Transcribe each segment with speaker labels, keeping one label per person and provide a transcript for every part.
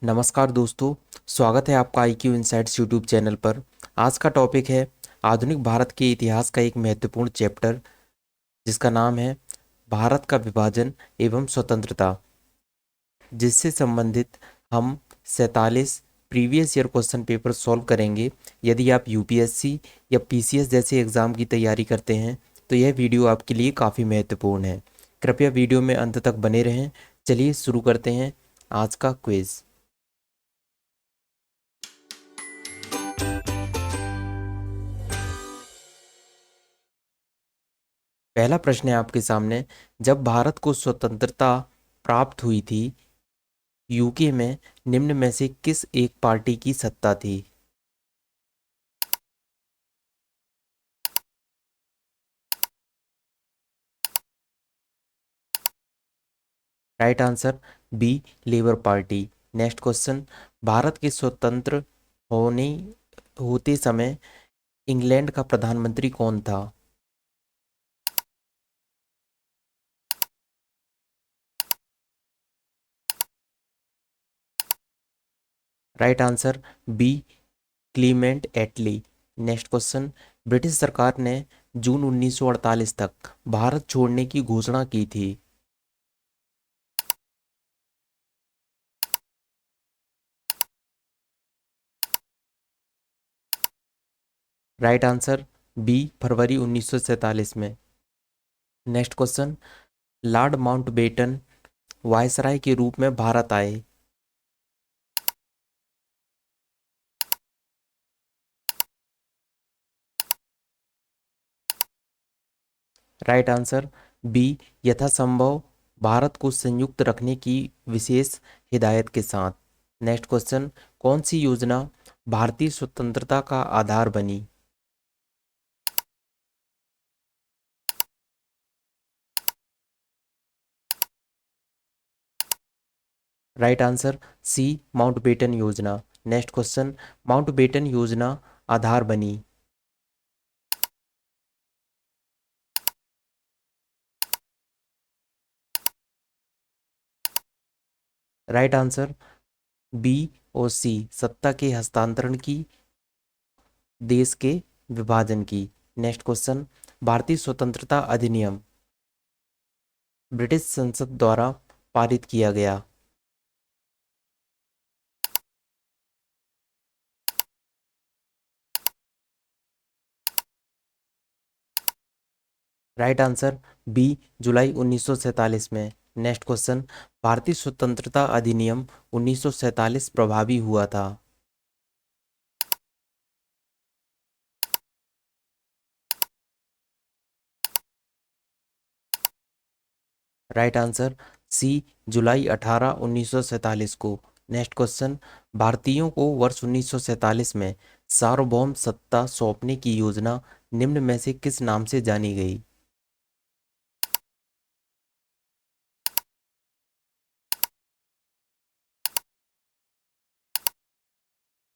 Speaker 1: नमस्कार दोस्तों, स्वागत है आपका IQ इनसाइट्स यूट्यूब चैनल पर। आज का टॉपिक है आधुनिक भारत के इतिहास का एक महत्वपूर्ण चैप्टर, जिसका नाम है भारत का विभाजन एवं स्वतंत्रता, जिससे संबंधित हम 47 previous year question paper solve करेंगे। यदि आप यूपीएससी या पीसीएस जैसे एग्ज़ाम की तैयारी करते हैं तो यह वीडियो आपके लिए काफ़ी महत्वपूर्ण है। कृपया वीडियो में अंत तक बने रहें। चलिए शुरू करते हैं आज का क्विज़। पहला प्रश्न है आपके सामने। जब भारत को स्वतंत्रता प्राप्त हुई थी, यूके में निम्न में से किस एक पार्टी की सत्ता थी? Right answer B, Labour party. Next question. Bharat के स्वतंत्र होने होते समय इंग्लैंड का प्रधानमंत्री कौन था? Right answer B, Clement Attlee. Next question. British सरकार ने जून 1948 तक भारत छोड़ने की घोषणा की थी। राइट आंसर बी, फरवरी 1947 में। Next question. Lord Mountbatten viceroy के रूप में भारत आए। राइट आंसर बी, यथासंभव भारत को संयुक्त रखने की विशेष हिदायत के साथ। Next question. कौन सी योजना भारतीय स्वतंत्रता का आधार बनी? राइट आंसर सी, माउंटबेटन योजना। Next question. माउंटबेटन योजना आधार बनी। राइट आंसर बी और सी, सत्ता के हस्तांतरण की, देश के विभाजन की। Next question. भारतीय स्वतंत्रता अधिनियम ब्रिटिश संसद द्वारा पारित किया गया। राइट आंसर बी, जुलाई 1947 में। Next question. भारतीय स्वतंत्रता अधिनियम 1947 प्रभावी हुआ था। राइट आंसर सी, जुलाई 18 1947 को। Next question. भारतीयों को वर्ष 1947 में सार्वभौम सत्ता सौंपने की योजना निम्न में से किस नाम से जानी गई?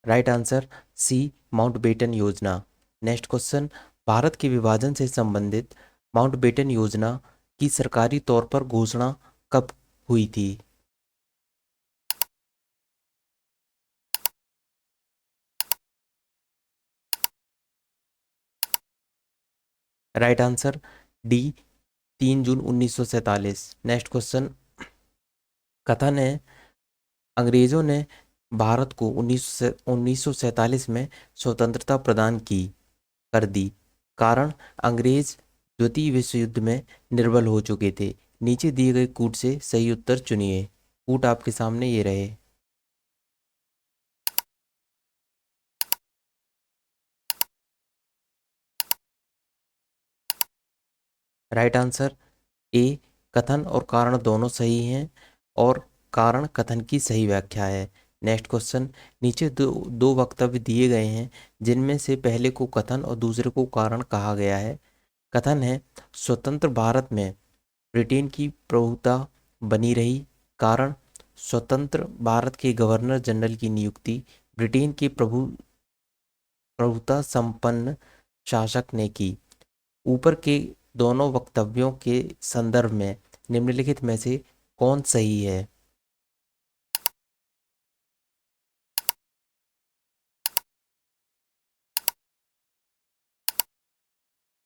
Speaker 1: राइट आंसर सी, माउंटबेटन योजना। Next question. भारत के विभाजन से संबंधित माउंटबेटन योजना की सरकारी तौर पर घोषणा कब हुई थी? राइट आंसर डी, 3 जून 1947। Next question. कथन है अंग्रेजों ने भारत को 1947 में स्वतंत्रता प्रदान की कर दी। कारण अंग्रेज द्वितीय विश्व युद्ध में निर्बल हो चुके थे। नीचे दिए गए कूट से सही उत्तर चुनिए। कूट आपके सामने ये रहे। राइट आंसर ए, कथन और कारण दोनों सही हैं और कारण कथन की सही व्याख्या है। Next question. नीचे दो दो वक्तव्य दिए गए हैं, जिनमें से पहले को कथन और दूसरे को कारण कहा गया है। कथन है स्वतंत्र भारत में ब्रिटेन की प्रभुता बनी रही। कारण स्वतंत्र भारत के गवर्नर जनरल की नियुक्ति ब्रिटेन के प्रभुता संपन्न शासक ने की। ऊपर के दोनों वक्तव्यों के संदर्भ में निम्नलिखित में से कौन सही है?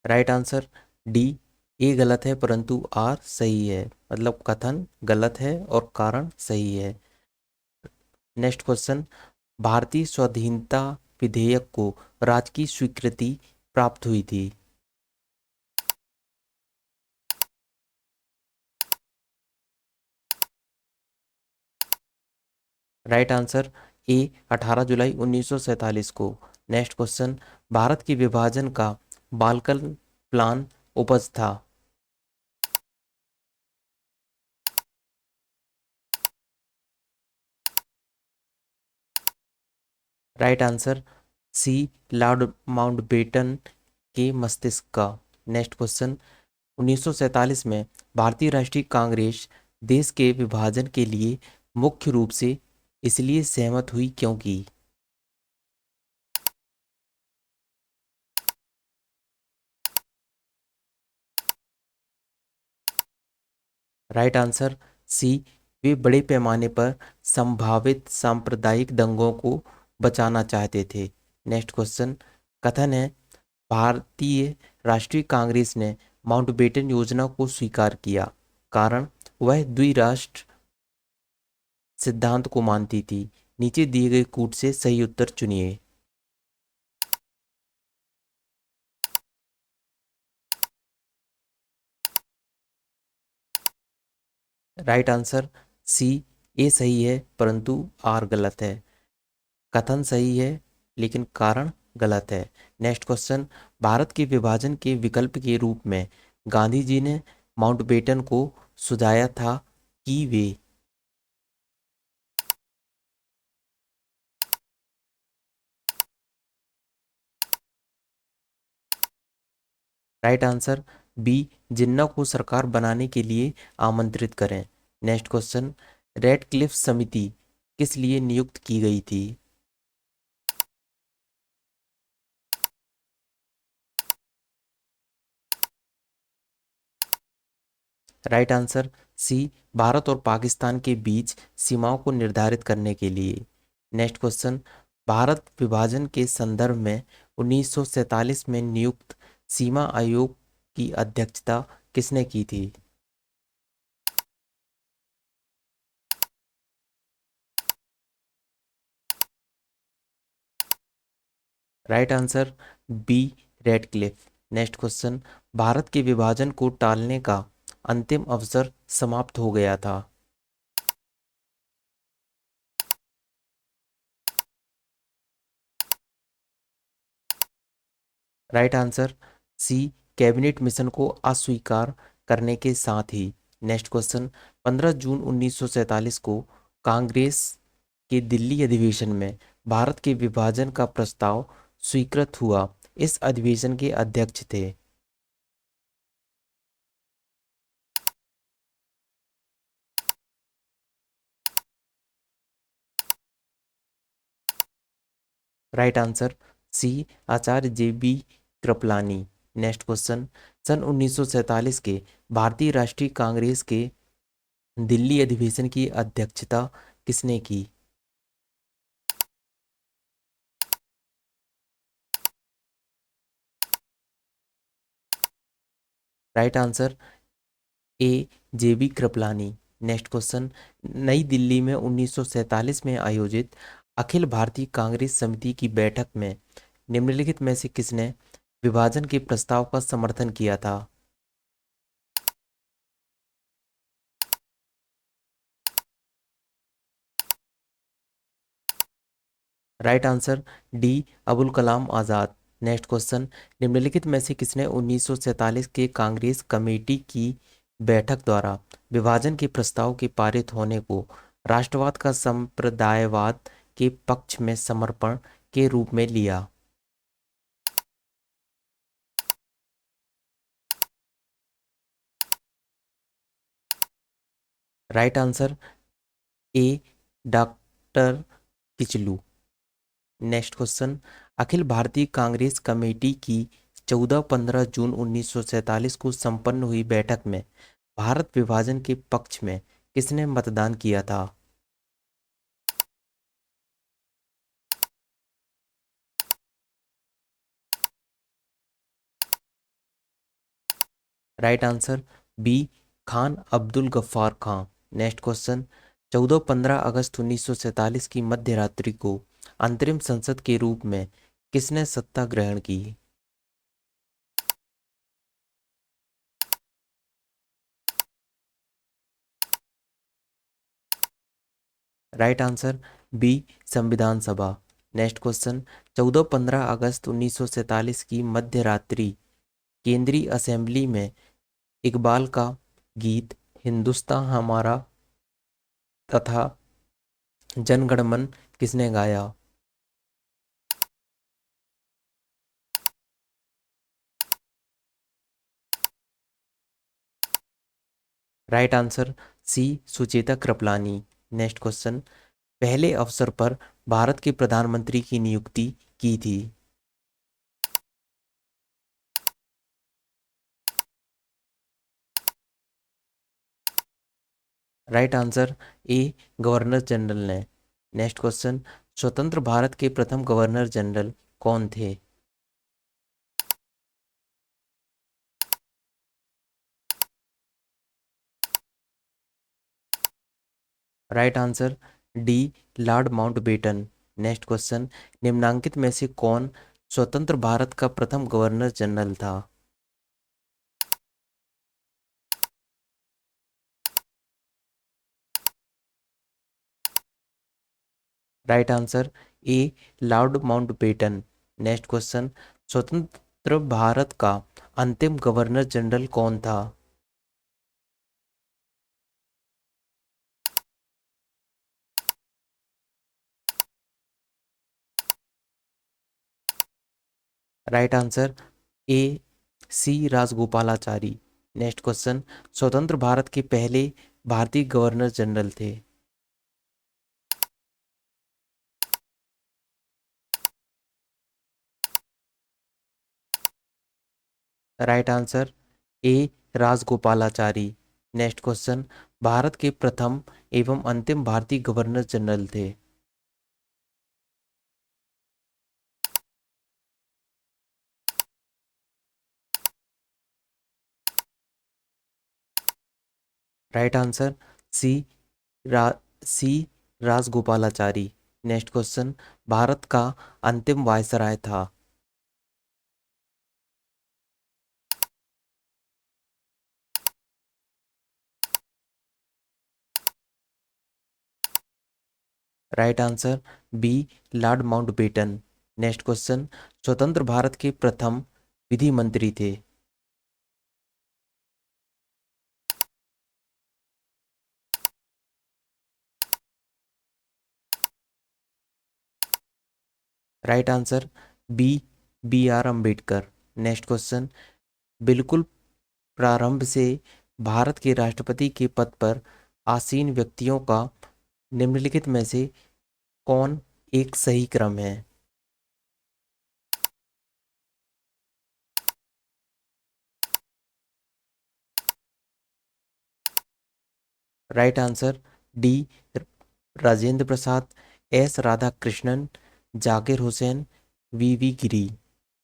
Speaker 1: राइट आंसर डी, ए गलत है परंतु आर सही है, मतलब कथन गलत है और कारण सही है। नेक्स्ट क्वेश्चन, भारतीय स्वाधीनता विधेयक को राज्य की स्वीकृति प्राप्त हुई थी। राइट आंसर ए, 18 जुलाई 1947 को। नेक्स्ट क्वेश्चन, भारत के विभाजन का बालकन प्लान उपज था। Right answer C, Lord Mountbatten के मस्तिष्क का। नेक्स्ट क्वेश्चन, 1947 में भारतीय राष्ट्रीय कांग्रेस देश के विभाजन के लिए मुख्य रूप से इसलिए सहमत हुई क्योंकि। राइट आंसर सी, वे बड़े पैमाने पर संभावित सांप्रदायिक दंगों को बचाना चाहते थे। नेक्स्ट क्वेश्चन, कथन है भारतीय राष्ट्रीय कांग्रेस ने माउंटबेटन योजना को स्वीकार किया, कारण वह द्विराष्ट्र सिद्धांत को मानती थी। नीचे दिए गए कूट से सही उत्तर चुनिए। राइट आंसर सी, ए सही है परंतु आर गलत है। कथन सही है लेकिन कारण गलत है। नेक्स्ट क्वेश्चन, भारत के विभाजन के विकल्प के रूप में गांधी जी ने माउंटबेटन को सुझाया था कि वे। राइट आंसर बी, जिन्ना को सरकार बनाने के लिए आमंत्रित करें। नेक्स्ट क्वेश्चन, रेड क्लिफ समिति किस लिए नियुक्त की गई थी। राइट आंसर सी, भारत और पाकिस्तान के बीच सीमाओं को निर्धारित करने के लिए। नेक्स्ट क्वेश्चन, भारत विभाजन के संदर्भ में 1947 में नियुक्त सीमा आयोग की अध्यक्षता किसने की थी। Right answer B, Radcliffe. Next question, Bharat के विभाजन को टालने का अंतिम अवसर समाप्त हो गया था। Right answer C, cabinet mission को अस्वीकार करने के साथ ही। नेक्स्ट क्वेश्चन, 15 जून 1947 को कांग्रेस के दिल्ली अधिवेशन में भारत के विभाजन का प्रस्ताव स्वीकृत हुआ। इस अधिवेशन के अध्यक्ष थे। Right answer C, Acharya J B Kripalani. Next question, सन 1947 के भारतीय राष्ट्रीय कांग्रेस के दिल्ली अधिवेशन की अध्यक्षता किसने की। Right answer A, J B Kripalani. Next question, नई दिल्ली में 1947 में आयोजित अखिल भारतीय कांग्रेस समिति की बैठक में निम्नलिखित में से किसने विभाजन के प्रस्ताव का समर्थन किया था। Right answer D, Abul Kalam Azad. Next question, निम्नलिखित में से किसने 1947 के कांग्रेस कमेटी की बैठक द्वारा विभाजन के प्रस्ताव के पारित होने को राष्ट्रवाद का संप्रदायवाद के पक्ष में समर्पण के रूप में लिया। Right answer A, doctor Kitchlew. Next question, अखिल भारतीय कांग्रेस कमेटी की 14-15 जून 1947 को संपन्न हुई बैठक में भारत विभाजन के पक्ष में किसने मतदान किया था। Right answer B Khan Abdul Ghaffar Khan. Next question, 14-15 अगस्त 1947 की मध्य रात्रि को अंतरिम संसद के रूप में किसने सत्ता ग्रहण की? राइट आंसर बी संविधान सभा। नेक्स्ट क्वेश्चन, 14-15 अगस्त 1947 की मध्य रात्रि केंद्रीय असेंबली में इकबाल का गीत हिंदुस्तान हमारा तथा जनगण मन किसने गाया? Right answer C Sucheta Kripalani. Next question, पहले अवसर पर भारत के प्रधानमंत्री की नियुक्ति की थी? Right answer A governor general ने। नेक्स्ट क्वेश्चन, स्वतंत्र भारत के प्रथम गवर्नर जनरल कौन थे? Right answer D Lord Mountbatten. Next question, निम्नांकित में से कौन स्वतंत्र भारत का प्रथम गवर्नर जनरल था? Right answer A Lord Mountbatten. Next question, स्वतंत्र भारत का अंतिम गवर्नर जनरल कौन था? Right answer A C Rajagopalachari. Next question, स्वतंत्र भारत के पहले भारतीय गवर्नर जनरल थे? राइट आंसर ए राजगोपालाचारी। नेक्स्ट क्वेश्चन, भारत के प्रथम एवं अंतिम भारतीय गवर्नर जनरल थे? राइट आंसर सी रा C Rajagopalachari. Next question, Bharat का अंतिम वायसराय था? Right answer B Lord Mountbatten. Next question, स्वतंत्र भारत के प्रथम विधि मंत्री थे? Right answer B B R Ambedkar. Next question, बिल्कुल प्रारंभ से भारत के राष्ट्रपति के पद पर आसीन व्यक्तियों का निम्नलिखित में से कौन एक सही क्रम है? Right answer D Rajendra Prasad, S Radhakrishnan, Zakir Hussain, V Giri.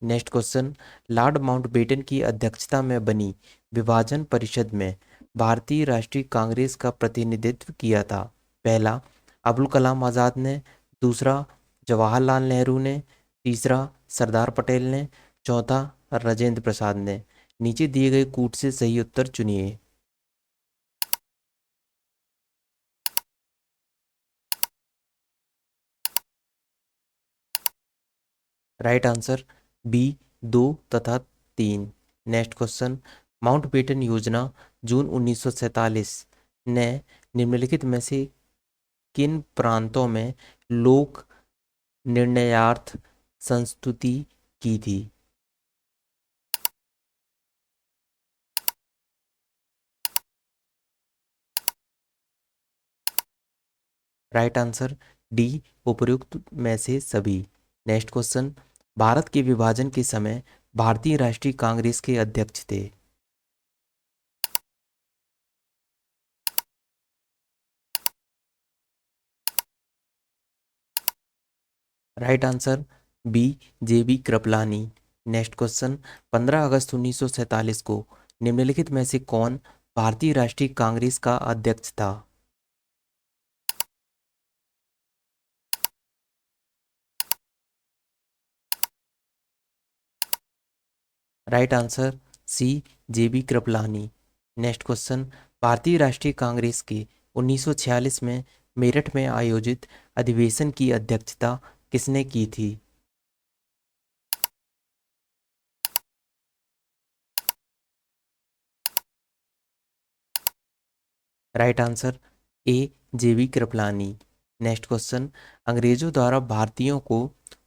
Speaker 1: Next question, Lord Mountbatten की अध्यक्षता में बनी विभाजन परिषद में भारतीय राष्ट्रीय कांग्रेस का प्रतिनिधित्व किया था? पहला अबुल कलाम आज़ाद ने, दूसरा जवाहरलाल नेहरू ने, तीसरा सरदार पटेल ने, चौथा राजेंद्र प्रसाद ने। नीचे दिए गए कूट से सही उत्तर चुनिए। राइट आंसर बी दो तथा तीन। नेक्स्ट क्वेश्चन, माउंटबेटन योजना जून 1947 ने निम्नलिखित में से किन प्रांतों में लोक निर्णयार्थ संस्तुति की थी? राइट आंसर डी उपर्युक्त में से सभी। नेक्स्ट क्वेश्चन, भारत के विभाजन के समय भारतीय राष्ट्रीय कांग्रेस के अध्यक्ष थे? Right answer B J B Kripalani. Next question, 15 अगस्त 1947 को निम्नलिखित में से कौन भारतीय राष्ट्रीय कांग्रेस का अध्यक्ष था? राइट आंसर सी, जेबी कृपलानी। नेक्स्ट क्वेश्चन, भारतीय राष्ट्रीय कांग्रेस के 1946 में मेरठ में आयोजित अधिवेशन की अध्यक्षता किसने की थी? Right answer A, J B Kripalani. Next question, अंग्रेजों द्वारा भारतीयों को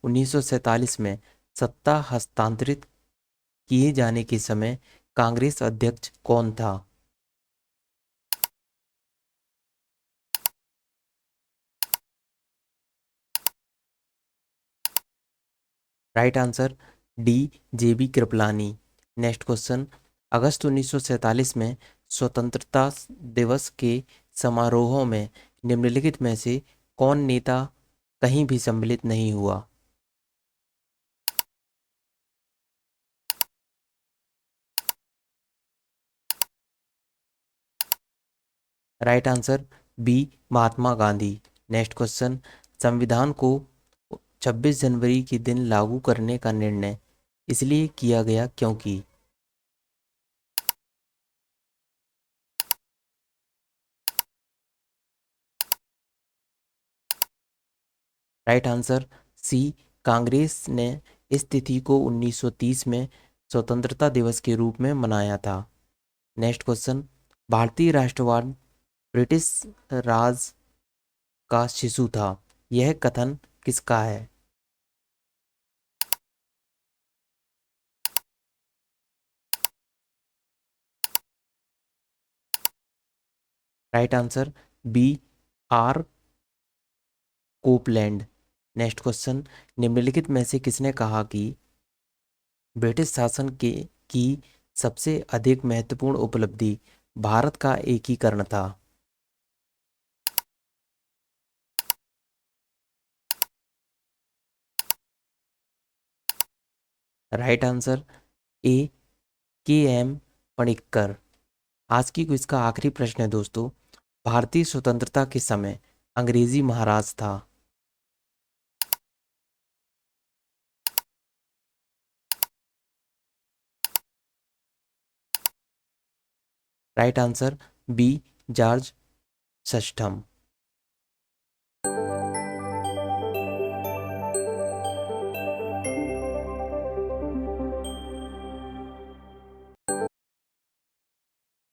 Speaker 1: 1947 में सत्ता हस्तांतरित किए जाने के समय कांग्रेस अध्यक्ष कौन था? राइट आंसर डी, जेबी कृपलानी। नेक्स्ट क्वेश्चन, अगस्त 1947 में स्वतंत्रता दिवस के समारोहों में निम्नलिखित में से कौन नेता कहीं भी सम्मिलित नहीं हुआ? Right answer B, Mahatma Gandhi. Next question, संविधान को 26 जनवरी के दिन लागू करने का निर्णय इसलिए किया गया क्योंकि? राइट आंसर सी, कांग्रेस ने इस तिथि को 1930 में स्वतंत्रता दिवस के रूप में मनाया था। नेक्स्ट क्वेश्चन, भारतीय राष्ट्रवाद ब्रिटिश राज का शिशु था, यह कथन किसका है? Right answer B, R Coupland. Next question, निम्नलिखित में से किसने कहा कि ब्रिटिश शासन के की सबसे अधिक महत्वपूर्ण उपलब्धि भारत का एकीकरण था? राइट आंसर ए, के एम पणिक्कर। आज की क्विज का आखिरी प्रश्न है दोस्तों, भारतीय स्वतंत्रता के समय अंग्रेजी महाराज था? Right answer B, George षष्ठम।